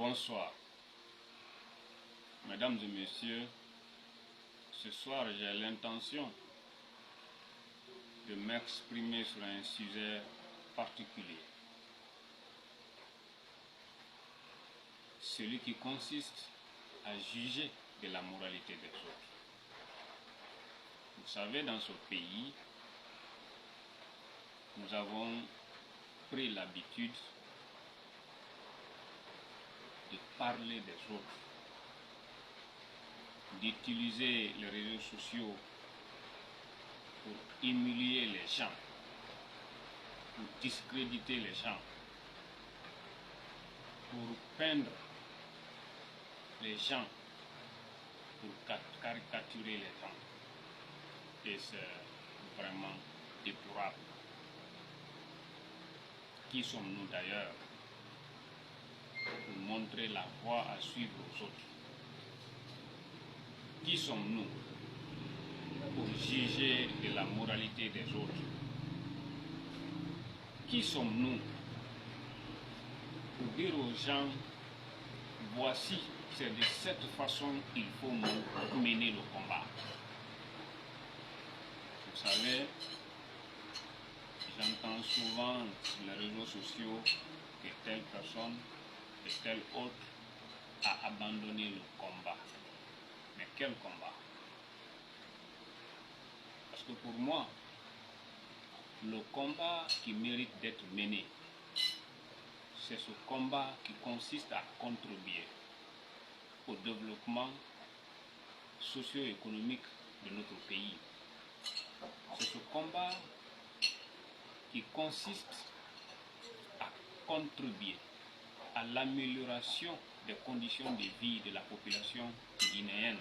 Bonsoir. Mesdames et messieurs, ce soir j'ai l'intention de m'exprimer sur un sujet particulier. Celui qui consiste à juger de la moralité des autres. Vous savez, dans ce pays, nous avons pris l'habitude de parler des autres, d'utiliser les réseaux sociaux pour humilier les gens, pour discréditer les gens, pour peindre les gens, pour caricaturer les gens. Et c'est vraiment déplorable. Qui sommes-nous d'ailleurs pour montrer la voie à suivre aux autres? Qui sommes-nous pour juger de la moralité des autres? Qui sommes-nous pour dire aux gens, voici, c'est de cette façon qu'il faut mener le combat? Vous savez, j'entends souvent sur les réseaux sociaux que telle personne et telle autre a abandonné le combat. Mais quel combat? Parce que pour moi, le combat qui mérite d'être mené, c'est ce combat qui consiste à contribuer au développement socio-économique de notre pays. C'est ce combat qui consiste à contribuer à l'amélioration des conditions de vie de la population guinéenne.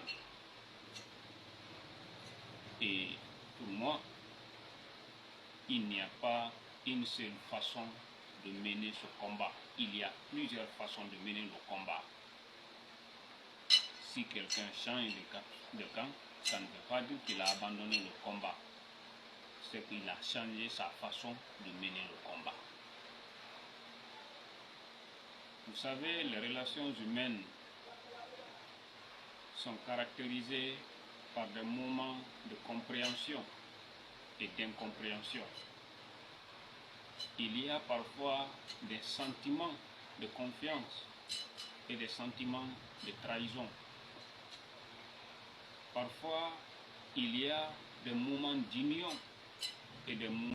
Et pour moi, il n'y a pas une seule façon de mener ce combat. Il y a plusieurs façons de mener le combat. Si quelqu'un change de camp, ça ne veut pas dire qu'il a abandonné le combat. C'est qu'il a changé sa façon de mener le combat. Vous savez, les relations humaines sont caractérisées par des moments de compréhension et d'incompréhension. Il y a parfois des sentiments de confiance et des sentiments de trahison. Parfois, il y a des moments d'union et des moments